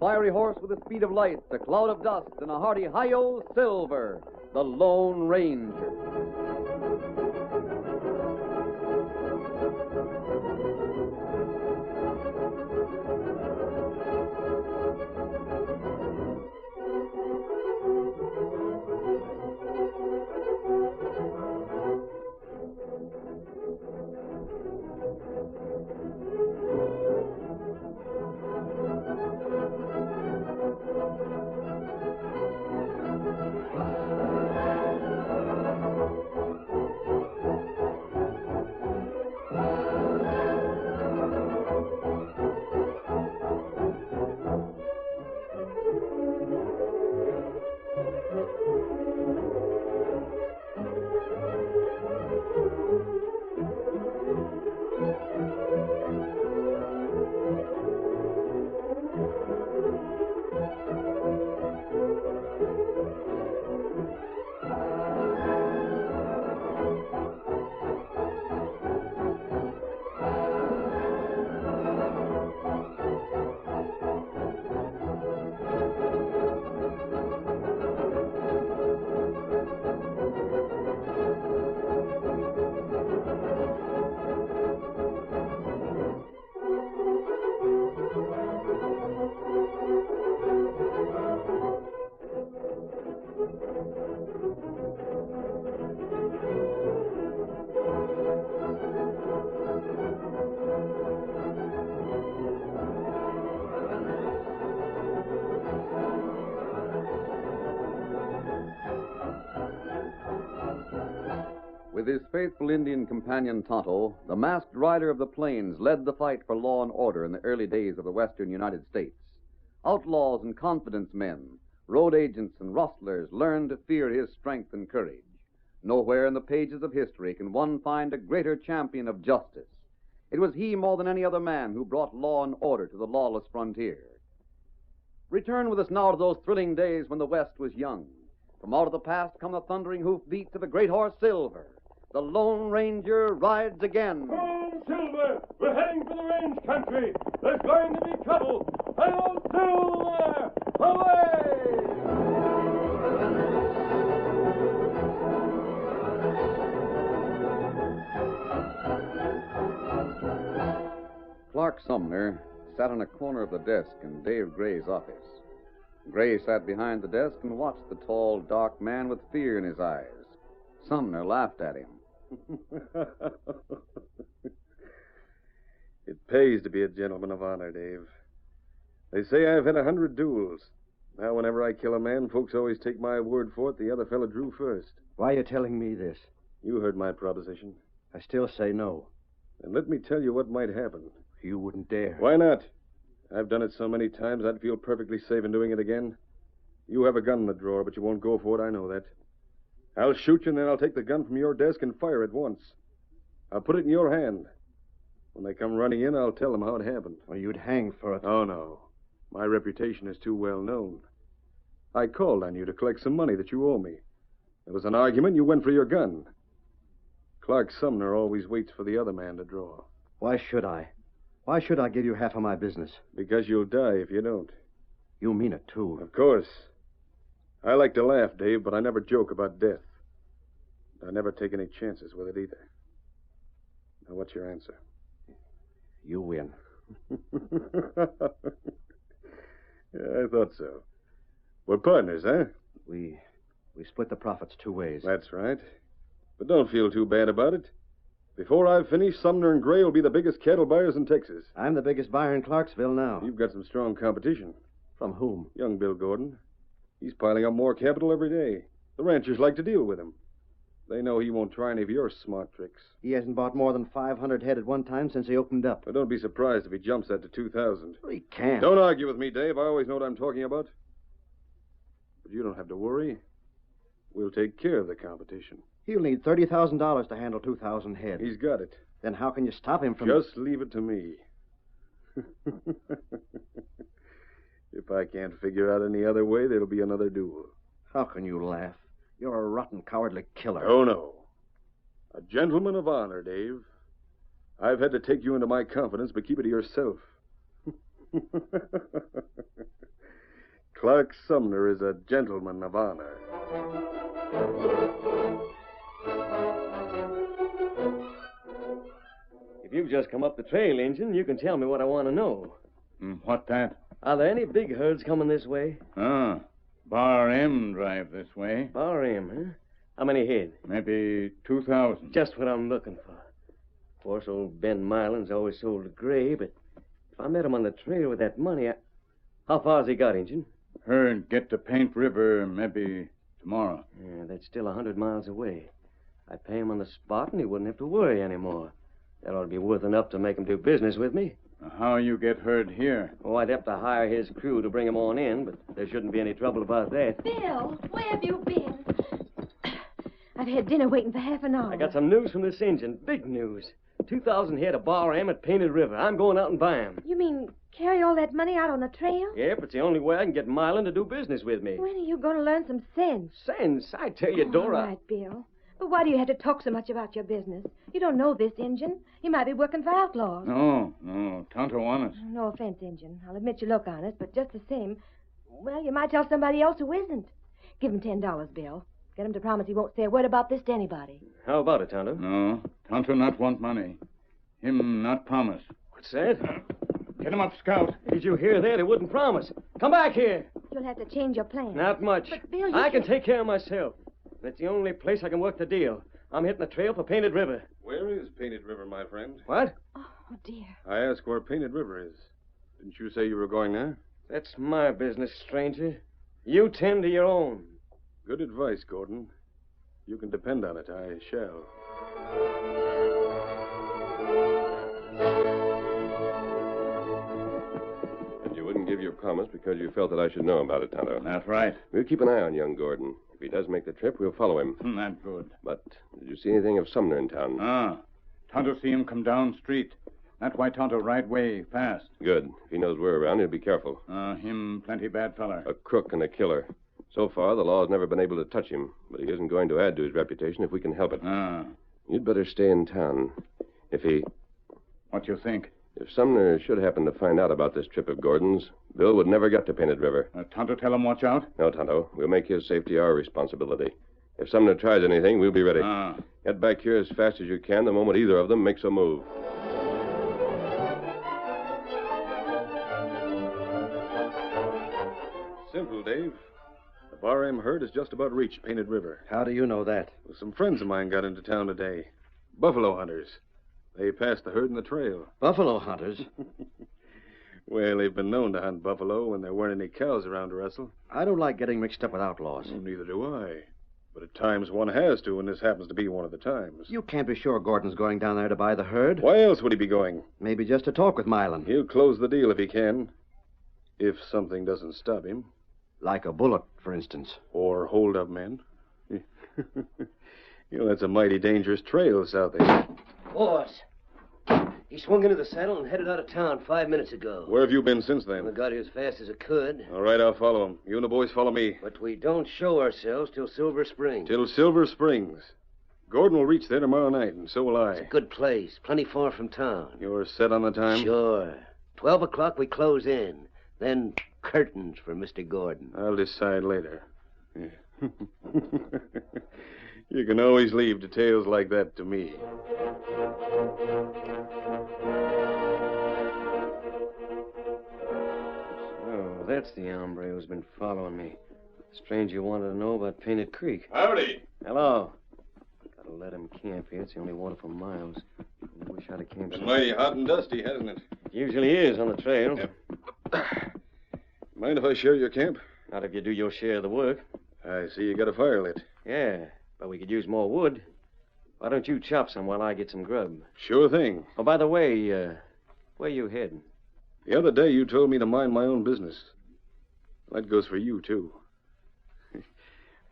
fiery horse with the speed of light, a cloud of dust, and a hearty hi-yo Silver, the Lone Ranger. With his faithful Indian companion Tonto, the masked rider of the plains led the fight for law and order in the early days of the western United States. Outlaws and confidence men, road agents and rustlers learned to fear his strength and courage. Nowhere in the pages of history can one find a greater champion of justice. It was he more than any other man who brought law and order to the lawless frontier. Return with us now to those thrilling days when the West was young. From out of the past come the thundering hoofbeats of the great horse Silver. The Lone Ranger rides again. Home, Silver! We're heading for the range country. There's going to be trouble. Hello, Silver! Away! Clark Sumner sat in a corner of the desk in Dave Gray's office. Gray sat behind the desk and watched the tall, dark man with fear in his eyes. Sumner laughed at him. It pays to be a gentleman of honor, Dave. They say I've had 100 duels. Now, whenever I kill a man, folks always take my word for it the other fella drew first. Why are you telling me this? You heard my proposition. I still say no. And let me tell you what might happen. You wouldn't dare. Why not? I've done it so many times I'd feel perfectly safe in doing it again. You have a gun in the drawer, but you won't go for it, I know that. I'll shoot you, and then I'll take the gun from your desk and fire it once. I'll put it in your hand. When they come running in, I'll tell them how it happened. Well, you'd hang for it. Oh, no. My reputation is too well known. I called on you to collect some money that you owe me. There was an argument, you went for your gun. Clark Sumner always waits for the other man to draw. Why should I? Why should I give you half of my business? Because you'll die if you don't. You mean it, too. Of course. I like to laugh, Dave, but I never joke about death. I never take any chances with it either. Now, what's your answer? You win. Yeah, I thought so. We're partners, huh? We split the profits 2 ways. That's right. But don't feel too bad about it. Before I've finished, Sumner and Gray will be the biggest cattle buyers in Texas. I'm the biggest buyer in Clarksville now. You've got some strong competition. From whom? Young Bill Gordon. He's piling up more capital every day. The ranchers like to deal with him. They know he won't try any of your smart tricks. He hasn't bought more than 500 head at one time since he opened up. But don't be surprised if he jumps that to 2,000. He can't. Don't argue with me, Dave. I always know what I'm talking about. But you don't have to worry. We'll take care of the competition. He'll need $30,000 to handle 2,000 head. He's got it. Then how can you stop him from... Just leave it to me. If I can't figure out any other way, there'll be another duel. How can you laugh? You're a rotten, cowardly killer. Oh, no. A gentleman of honor, Dave. I've had to take you into my confidence, but keep it to yourself. Clark Sumner is a gentleman of honor. If you've just come up the trail, Injun, you can tell me what I want to know. What that? Are there any big herds coming this way? Bar M drive this way. Bar M, huh? How many head? Maybe 2,000. Just what I'm looking for. Of course, old Ben Milan's always sold a gray, but if I met him on the trail with that money, How far's he got, Injun? Herd get to Paint River maybe tomorrow. Yeah, that's still 100 miles away. I'd pay him on the spot, and he wouldn't have to worry anymore. That ought to be worth enough to make him do business with me. How you get herd here? Oh, I'd have to hire his crew to bring him on in, but there shouldn't be any trouble about that. Bill, where have you been? I've had dinner waiting for half an hour. I got some news from this Injun. Big news. 2,000 head of bar M at Painted River. I'm going out and buy 'em. You mean carry all that money out on the trail? Yep, it's the only way I can get Milan to do business with me. When are you going to learn some sense? Sense? I tell you, Dora. All right, Bill. But why do you have to talk so much about your business? You don't know this, Injun. You might be working for outlaws. No. Tonto honest. No offense, Injun. I'll admit you look honest, but just the same, well, you might tell somebody else who isn't. Give him $10, Bill. Get him to promise he won't say a word about this to anybody. How about it, Tonto? No. Tonto not want money. Him not promise. What's that? Get him up, Scout. Did you hear that? He wouldn't promise. Come back here. You'll have to change your plan. Not much. But, Bill, you I can can't- take care of myself. That's the only place I can work the deal. I'm hitting the trail for Painted River. Where is Painted River, my friend? What? Oh, dear. I asked where Painted River is. Didn't you say you were going there? That's my business, stranger. You tend to your own. Good advice, Gordon. You can depend on it. I shall. And you wouldn't give your promise because you felt that I should know about it, Tonto. That's right. We'll keep an eye on young Gordon. If he does make the trip, we'll follow him. That good. But did you see anything of Sumner in town? Tonto see him come down street. That's why Tonto right way fast. Good. If he knows we're around, he'll be careful. Him plenty bad feller. A crook and a killer. So far, the law's never been able to touch him, but he isn't going to add to his reputation if we can help it. You'd better stay in town. What you think? If Sumner should happen to find out about this trip of Gordon's, Bill would never get to Painted River. Tonto tell him watch out? No, Tonto. We'll make his safety our responsibility. If Sumner tries anything, we'll be ready. Get back here as fast as you can the moment either of them makes a move. Simple, Dave. The Bar M herd has just about reached Painted River. How do you know that? Well, some friends of mine got into town today. Buffalo hunters. They passed the herd in the trail. Buffalo hunters? Well, they've been known to hunt buffalo when there weren't any cows around to wrestle. I don't like getting mixed up with outlaws. Well, neither do I. But at times one has to, and this happens to be one of the times. You can't be sure Gordon's going down there to buy the herd. Why else would he be going? Maybe just to talk with Milan. He'll close the deal if he can. If something doesn't stop him. Like a bullet, for instance. Or hold up men. That's a mighty dangerous trail south there. Boss, he swung into the saddle and headed out of town 5 minutes ago. Where have you been since I then? got here as fast as I could. All right, I'll follow him. You and the boys follow me. But we don't show ourselves till Silver Spring. Till Silver Springs. Gordon will reach there tomorrow night, and so will I. It's a good place, plenty far from town. You're set on the time? Sure. 12 o'clock we close in. Then curtains for Mr. Gordon. I'll decide later. You can always leave details like that to me. Oh, that's the hombre who's been following me. Stranger wanted to know about Painted Creek. Howdy. Hello. Gotta let him camp here. It's the only water for miles. I wish I'd have camped. Been mighty hot and dusty, hasn't it? It usually is on the trail. Mind if I share your camp? Not if you do your share of the work. I see you got a fire lit. Yeah, but we could use more wood. Why don't you chop some while I get some grub? Sure thing. Oh, by the way, where you heading? The other day you told me to mind my own business. That goes for you, too.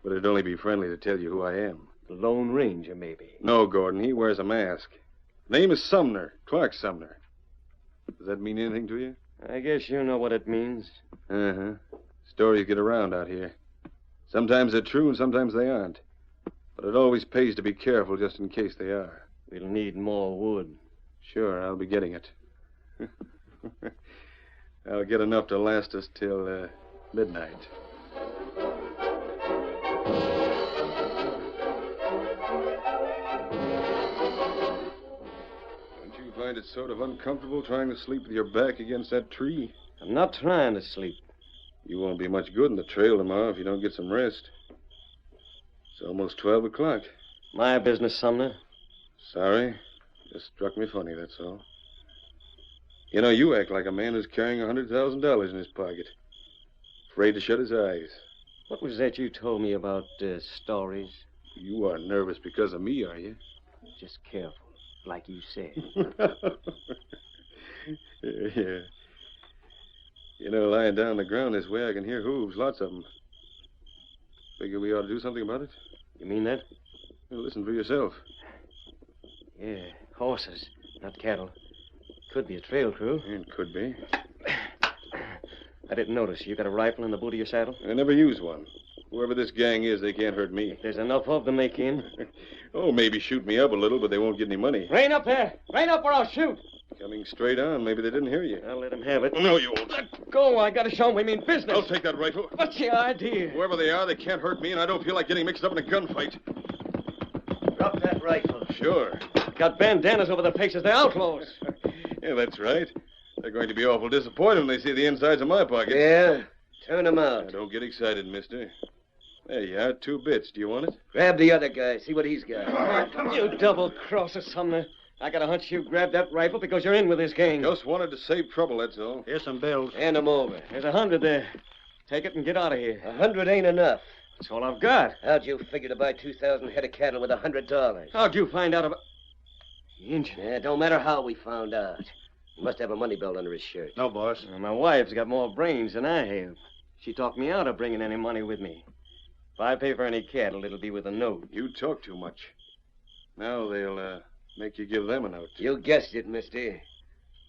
But it'd only be friendly to tell you who I am. The Lone Ranger, maybe. No, Gordon. He wears a mask. Name is Sumner. Clark Sumner. Does that mean anything to you? I guess you know what it means. Uh-huh. Stories get around out here. Sometimes they're true and sometimes they aren't. But it always pays to be careful just in case they are. We'll need more wood. Sure, I'll be getting it. I'll get enough to last us till midnight. Don't you find it sort of uncomfortable trying to sleep with your back against that tree? I'm not trying to sleep. You won't be much good in the trail tomorrow if you don't get some rest. It's almost 12 o'clock. My business, Sumner. Sorry. Just struck me funny, that's all. You know, you act like a man who's carrying $100,000 in his pocket. Afraid to shut his eyes. What was that you told me about stories? You are nervous because of me, are you? Just careful, like you said. Yeah. You know, lying down on the ground this way, I can hear hooves, lots of them. Figure we ought to do something about it? You mean that? Well, listen for yourself. Yeah, horses, not cattle. Could be a trail crew. It could be. I didn't notice. You got a rifle in the boot of your saddle? I never use one. Whoever this gang is, they can't hurt me. If there's enough of them, they can. Oh, maybe shoot me up a little, but they won't get any money. Rein up there! Rein up or I'll shoot! Coming straight on. Maybe they didn't hear you. I'll let them have it. No, you won't. Let go. I gotta show them we mean business. I'll take that rifle. What's the idea? Whoever they are, they can't hurt me, and I don't feel like getting mixed up in a gunfight. Drop that rifle. Sure. Got bandanas over their faces. They're outlaws. Yeah, that's right. They're going to be awful disappointed when they see the insides of my pockets. Yeah? Turn them out. Now, don't get excited, mister. There you are, 2 bits. Do you want it? Grab the other guy. See what he's got. You double-crosser, Sumner. I got a hunch you grabbed that rifle because you're in with this gang. Just wanted to save trouble, that's all. Here's some bills. Hand them over. There's 100 there. Take it and get out of here. 100 ain't enough. That's all I've got. How'd you figure to buy 2,000 head of cattle with $100? How'd you find out about... The engine. Yeah, don't matter how we found out. He must have a money belt under his shirt. No, boss. Well, my wife's got more brains than I have. She talked me out of bringing any money with me. If I pay for any cattle, it'll be with a note. You talk too much. Now they'll make you give them a note. You guessed it, mister.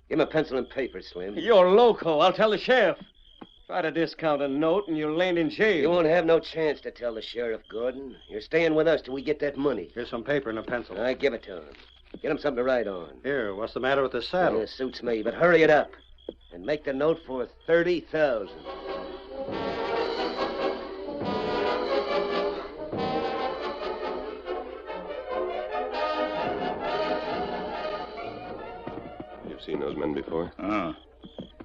Give him a pencil and paper, Slim. You're loco. I'll tell the sheriff. Try to discount a note and you'll land in jail. You won't have no chance to tell the sheriff, Gordon. You're staying with us till we get that money. Here's some paper and a pencil. I give it to him. Get him something to write on. Here, what's the matter with the saddle? Yeah, suits me, but hurry it up. And make the note for 30,000. You've seen those men before? Ah.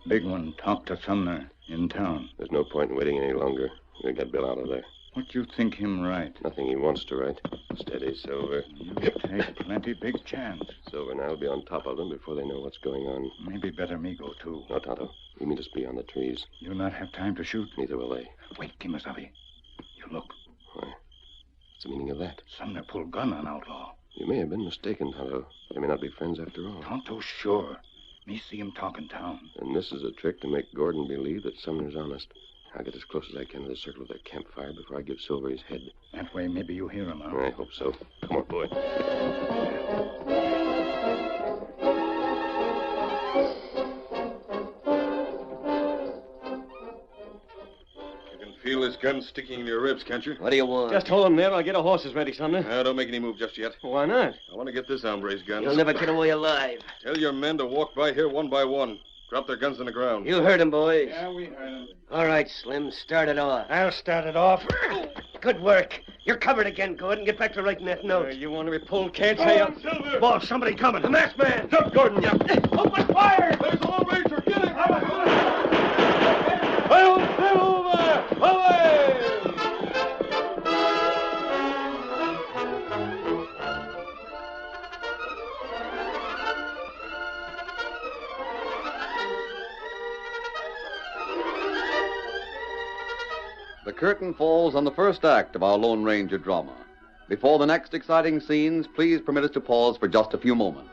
Big one talked to Sumner in town. There's no point in waiting any longer. We get Bill out of there. What you think him right? Nothing he wants to write. Steady, Silver. You take plenty big chance. Silver and I'll be on top of them before they know what's going on. Maybe better me go, too. No, Tonto. You meet us beyond the trees. You'll not have time to shoot. Neither will they. Wait, Kimasabi. You look. Why? What's the meaning of that? Sumner pulled gun on outlaw. You may have been mistaken, Tonto. They may not be friends after all. Tonto, sure. Me see him talk in town. And this is a trick to make Gordon believe that Sumner's honest. I'll get as close as I can to the circle of their campfire before I give Silver his head. That way, maybe you hear him out. I hope so. Come on, boy. You can feel this gun sticking in your ribs, can't you? What do you want? Just hold them there. I'll get our horses ready, Sumner. Now, don't make any move just yet. Why not? I want to get this hombre's guns. You'll never get away alive. Tell your men to walk by here one by one. Drop their guns on the ground. You heard him, boys. Yeah, we heard him. All right, Slim, start it off. I'll start it off. Good work. You're covered again, Gordon. Get back to writing that note. You want to be pulled, can't say Come on, Silver! Boss, somebody coming. The masked man. Jump, Gordon! Open fire! There's the Lone Ranger! Get him! Hail Silver! Away! The curtain falls on the first act of our Lone Ranger drama. Before the next exciting scenes, please permit us to pause for just a few moments.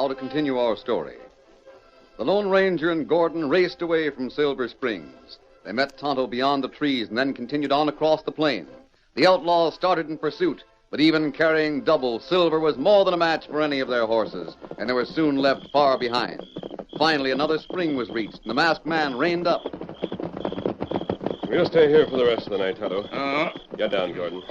to continue our story. The Lone Ranger and Gordon raced away from Silver Springs. They met Tonto beyond the trees and then continued on across the plain. The outlaws started in pursuit, but even carrying double, Silver was more than a match for any of their horses, and they were soon left far behind. Finally, another spring was reached, and the masked man reined up. We'll stay here for the rest of the night, Tonto. Get down, Gordon.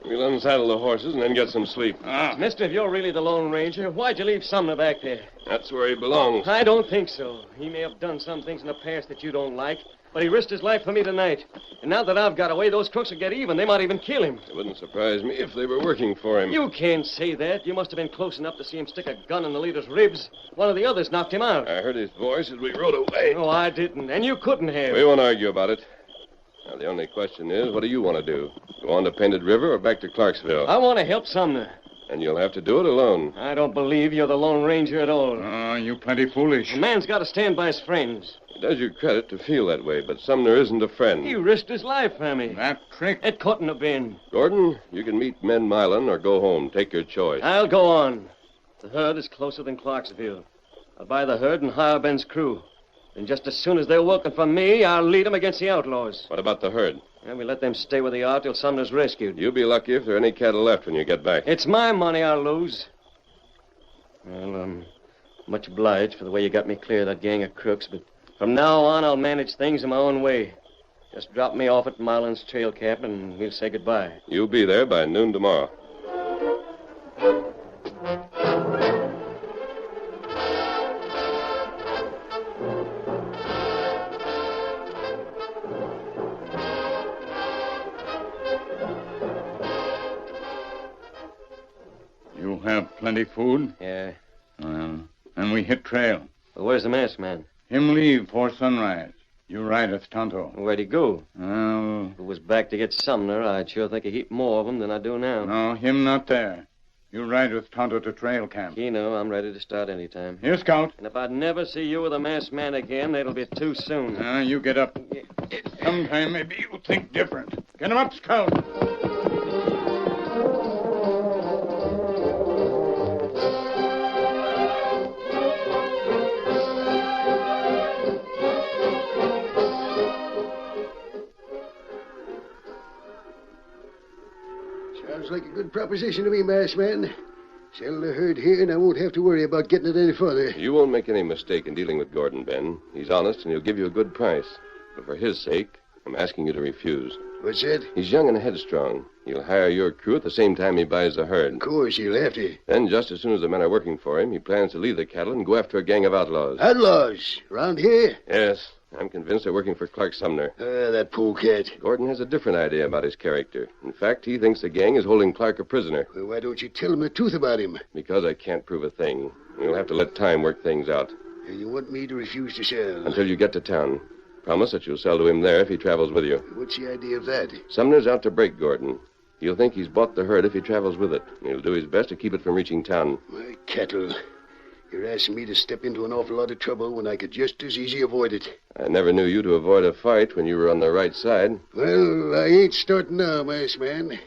We'll unsaddle the horses and then get some sleep. Mister, if you're really the Lone Ranger, why'd you leave Sumner back there? That's where he belongs. I don't think so. He may have done some things in the past that you don't like, but he risked his life for me tonight. And now that I've got away, those crooks will get even. They might even kill him. It wouldn't surprise me if they were working for him. You can't say that. You must have been close enough to see him stick a gun in the leader's ribs. One of the others knocked him out. I heard his voice as we rode away. No, I didn't. And you couldn't have. We won't argue about it. Now, the only question is, what do you want to do? Go on to Painted River or back to Clarksville? I want to help Sumner. And you'll have to do it alone. I don't believe you're the Lone Ranger at all. You plenty foolish. A man's got to stand by his friends. It does you credit to feel that way, but Sumner isn't a friend. He risked his life for me. That trick. It couldn't have been. Gordon, you can meet Men Milan or go home. Take your choice. I'll go on. The herd is closer than Clarksville. I'll buy the herd and hire Ben's crew. And just as soon as they're working for me, I'll lead them against the outlaws. What about the herd? And we let them stay where they are till Sumner's rescued. You'll be lucky if there are any cattle left when you get back. It's my money I'll lose. Well, I'm much obliged for the way you got me clear of that gang of crooks, but from now on, I'll manage things in my own way. Just drop me off at Milan's trail camp, and we'll say goodbye. You'll be there by noon tomorrow. You have plenty food? Yeah. And we hit trail. Well, where's the masked man? Him leave before sunrise. You ride with Tonto. Where'd he go? Well, If it was back to get Sumner, I'd sure think a heap more of them than I do now. no, him not there. You ride with Tonto to trail camp. Keno, I'm ready to start any time. Here, Scout. And if I'd never see you with a masked man again, it'll be too soon. You get up. Sometime maybe you'll think different. Get him up, Scout. Sounds like a good proposition to me, masked man. Settle the herd here, and I won't have to worry about getting it any further. You won't make any mistake in dealing with Gordon, Ben. He's honest, and he'll give you a good price. But for his sake, I'm asking you to refuse. What's that? He's young and headstrong. He'll hire your crew at the same time he buys the herd. Of course, he'll have to. Then, just as soon as the men are working for him, he plans to leave the cattle and go after a gang of outlaws. Outlaws? Around here? Yes, I'm convinced they're working for Clark Sumner. That polecat. Gordon has a different idea about his character. In fact, he thinks the gang is holding Clark a prisoner. Well, why don't you tell him the truth about him? Because I can't prove a thing. We'll have to let time work things out. You want me to refuse to sell? Until you get to town. Promise that you'll sell to him there if he travels with you. What's the idea of that? Sumner's out to break Gordon. He'll think he's bought the herd if he travels with it. He'll do his best to keep it from reaching town. My cattle. You're asking me to step into an awful lot of trouble when I could just as easy avoid it. I never knew you to avoid a fight when you were on the right side. Well, I ain't starting now, masked man.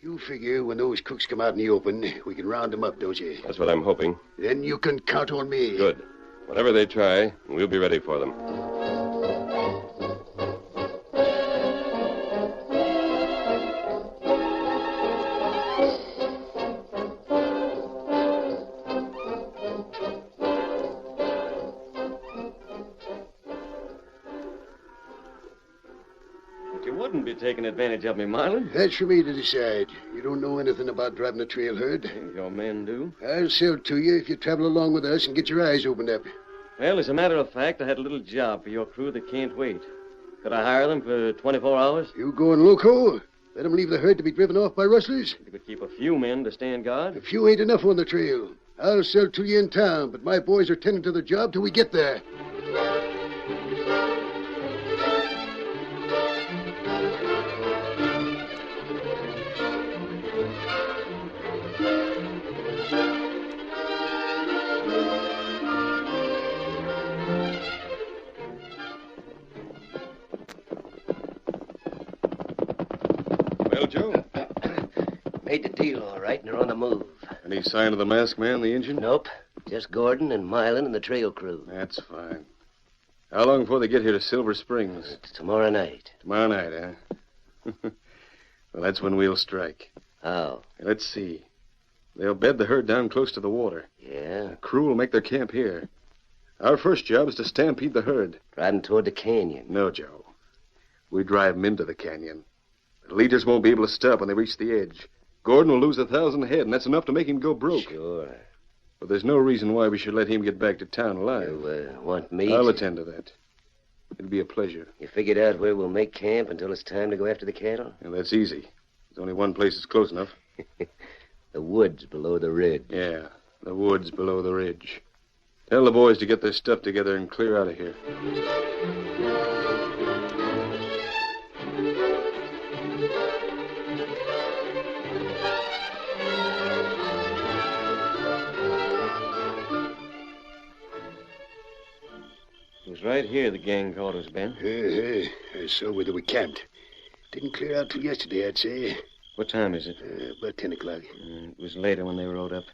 You figure when those crooks come out in the open, we can round them up, don't you? That's what I'm hoping. Then you can count on me. Good. Whatever they try, we'll be ready for them. You wouldn't be taking advantage of me, Marlin. That's for me to decide. You don't know anything about driving a trail herd. Your men do. I'll sell to you if you travel along with us and get your eyes opened up. Well, as a matter of fact, I had a little job for your crew that can't wait. Could I hire them for 24 hours? You going loco? Let them leave the herd to be driven off by rustlers? You could keep a few men to stand guard. A few ain't enough on the trail. I'll sell to you in town, but my boys are tending to the job till we get there. Well, Joe? Made the deal all right, and they're on the move. Any sign of the masked man, the Injun? Nope. Just Gordon and Milan and the trail crew. That's fine. How long before they get here to Silver Springs? It's tomorrow night. Tomorrow night, huh? Well, that's when we'll strike. How? Let's see. They'll bed the herd down close to the water. Yeah? The crew will make their camp here. Our first job is to stampede the herd. Drive 'em toward the canyon. No, Joe. We drive them into the canyon. The leaders won't be able to stop when they reach the edge. Gordon will lose 1,000 head, and that's enough to make him go broke. Sure. But there's no reason why we should let him get back to town alive. You want me? I'll attend to that. It'll be a pleasure. You figured out where we'll make camp until it's time to go after the cattle? Yeah, that's easy. There's only one place that's close enough. The woods below the ridge. Yeah, the woods below the ridge. Tell the boys to get their stuff together and clear out of here. It was right here the gang caught us, Ben. I saw where they were camped. Didn't clear out till yesterday, I'd say. What time is it? About 10 o'clock. It was later when they rode up.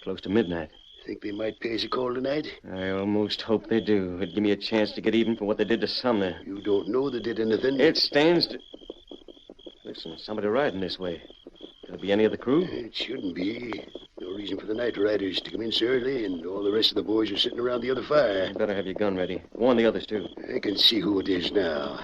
Close to midnight. Think they might pay us a call tonight? I almost hope they do. It'd give me a chance to get even for what they did to Sumner. You don't know they did anything? It stands to... Listen, somebody riding this way. Could it be any of the crew? It shouldn't be. No reason for the night riders to come in so early, and all the rest of the boys are sitting around the other fire. You better have your gun ready. Warn the others, too. I can see who it is now.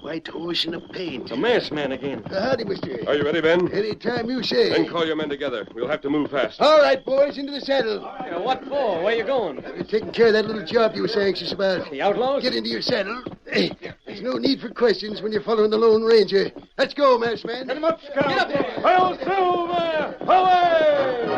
White horse in a paint. A masked man again. Howdy, mister. Are you ready, Ben? Any time you say. Then call your men together. We'll have to move fast. All right, boys, into the saddle. Yeah, what for? Where you going? We're taking care of that little job you were so anxious about. The outlaws? Get into your saddle. There's no need for questions when you're following the Lone Ranger. Let's go, masked man. Get him up, Scout. Get up there. Hail Silver! Away!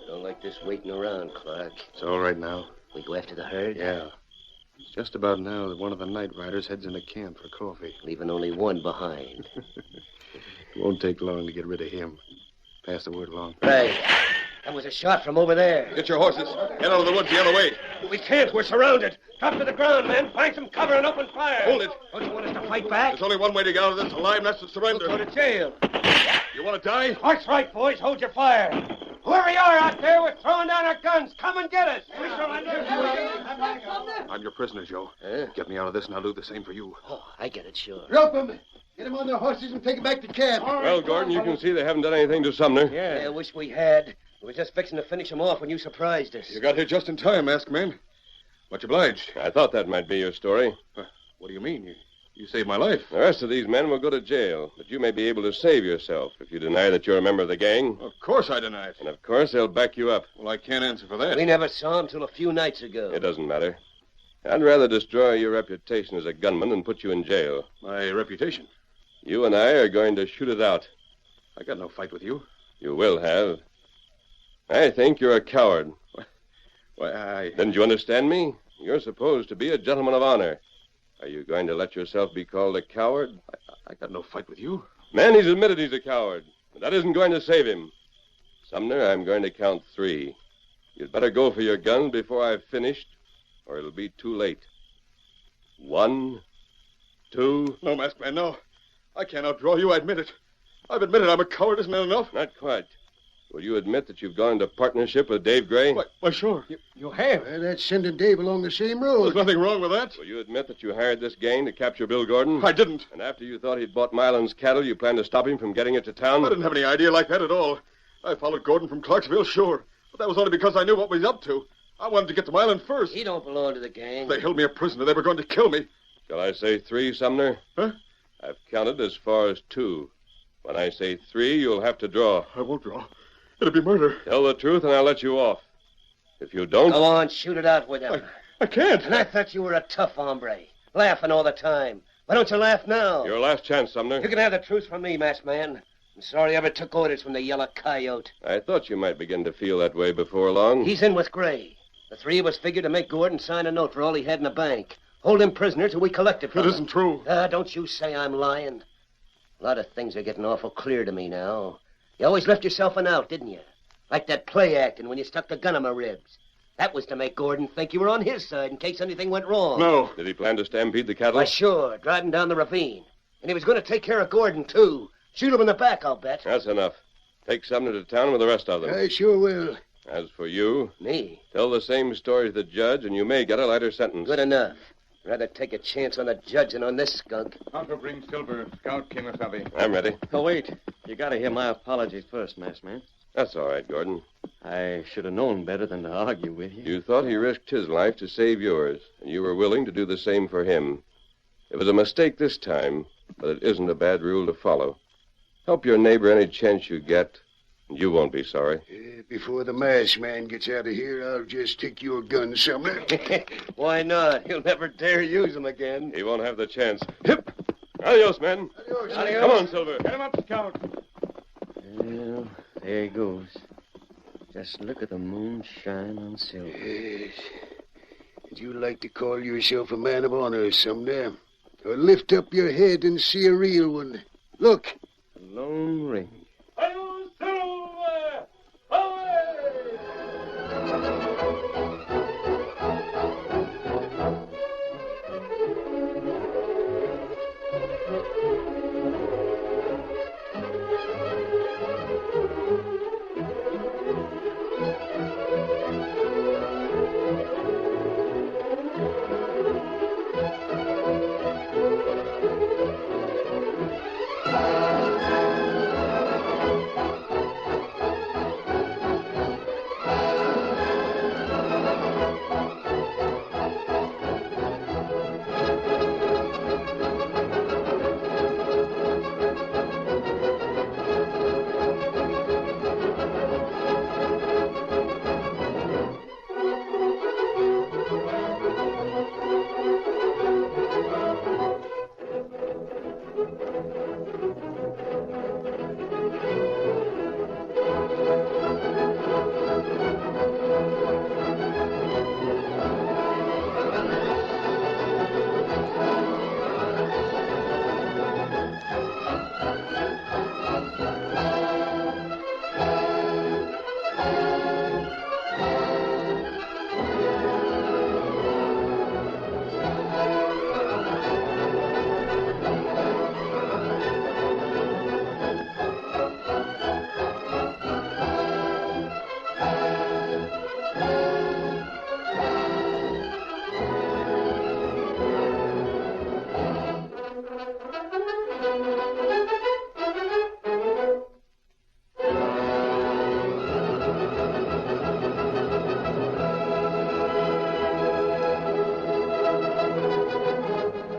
Don't like this waiting around, Clark. It's all right now. We go after the herd? Yeah. It's just about now that one of the night riders heads into camp for coffee. Leaving only one behind. It won't take long to get rid of him. Pass the word along. Right. That was a shot from over there. Get your horses. Head out of the woods the other way. We can't. We're surrounded. Drop to the ground, men. Find some cover and open fire. Hold it. Don't you want us to fight back? There's only one way to get out of this alive, and that's to surrender. We'll go to jail. You want to die? That's right, boys. Hold your fire. Whoever you are out there, we're throwing down our guns. Come and get us. We surrender. I'm your prisoner, Joe. Huh? Get me out of this, and I'll do the same for you. Oh, I get it, sure. Rope them. Get them on their horses and take them back to camp. Well, Gordon, you can see they haven't done anything to Sumner. Yeah, I wish we had. We were just fixing to finish him off when you surprised us. You got here just in time, masked man. Much obliged. I thought that might be your story. What do you mean? You saved my life. The rest of these men will go to jail, but you may be able to save yourself if you deny that you're a member of the gang. Of course I deny it. And of course, they'll back you up. Well, I can't answer for that. We never saw him till a few nights ago. It doesn't matter. I'd rather destroy your reputation as a gunman than put you in jail. My reputation? You and I are going to shoot it out. I got no fight with you. You will have. I think you're a coward. Why, Didn't you understand me? You're supposed to be a gentleman of honor. Are you going to let yourself be called a coward? I got no fight with you. Man, he's admitted he's a coward. But that isn't going to save him. Sumner, I'm going to count 3. You'd better go for your gun before I've finished, or it'll be too late. 1, 2... No, masked man, no. I can't outdraw you, I admit it. I've admitted I'm a coward, isn't that enough? Not quite. Will you admit that you've gone into partnership with Dave Gray? Why, sure. You have? Well, that's sending Dave along the same road. There's nothing wrong with that. Will you admit that you hired this gang to capture Bill Gordon? I didn't. And after you thought he'd bought Milan's cattle, you planned to stop him from getting it to town? I didn't have any idea like that at all. I followed Gordon from Clarksville, sure. But that was only because I knew what he was up to. I wanted to get to Milan first. He don't belong to the gang. They held me a prisoner. They were going to kill me. Shall I say 3, Sumner? Huh? I've counted as far as 2. When I say 3, you'll have to draw. I won't draw. It'll be murder. Tell the truth and I'll let you off. If you don't... Go on, shoot it out with him. I can't. And I thought you were a tough hombre. Laughing all the time. Why don't you laugh now? Your last chance, Sumner. You can have the truth from me, masked man. I'm sorry I ever took orders from the yellow coyote. I thought you might begin to feel that way before long. He's in with Gray. The 3 of us figured to make Gordon sign a note for all he had in the bank. Hold him prisoner till we collect it from him. It isn't true. Don't you say I'm lying. A lot of things are getting awful clear to me now. You always left yourself an out, didn't you? Like that play acting when you stuck the gun in my ribs. That was to make Gordon think you were on his side in case anything went wrong. No. Did he plan to stampede the cattle? Why, sure, driving down the ravine. And he was going to take care of Gordon, too. Shoot him in the back, I'll bet. That's enough. Take Sumner to town with the rest of them. I sure will. As for you, Me? tell the same story to the judge, and you may get a lighter sentence. Good enough. Rather take a chance on the judge than on this skunk. Tonto, bring Silver. Scout Kemosabe. I'm ready. Oh, wait. You gotta hear my apologies first, masked man. That's all right, Gordon. I should have known better than to argue with you. You thought he risked his life to save yours, and you were willing to do the same for him. It was a mistake this time, but it isn't a bad rule to follow. Help your neighbor any chance you get, and you won't be sorry. Before the masked man gets out of here, I'll just take your gun, Sumner. Why not? He'll never dare use them again. He won't have the chance. Hip! Adios, men. Adios. Come on, Silver. Get him up, Scout. Well, there he goes. Just look at the moon shine on Silver. Yes. Would you like to call yourself a man of honor, Sumner? Or lift up your head and see a real one? Look. The Lone Ranger. Adios, Silver!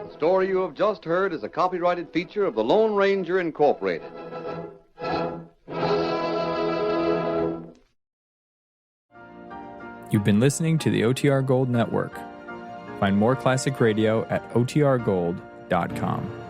The story you have just heard is a copyrighted feature of the Lone Ranger Incorporated. You've been listening to the OTR Gold Network. Find more classic radio at otrgold.com.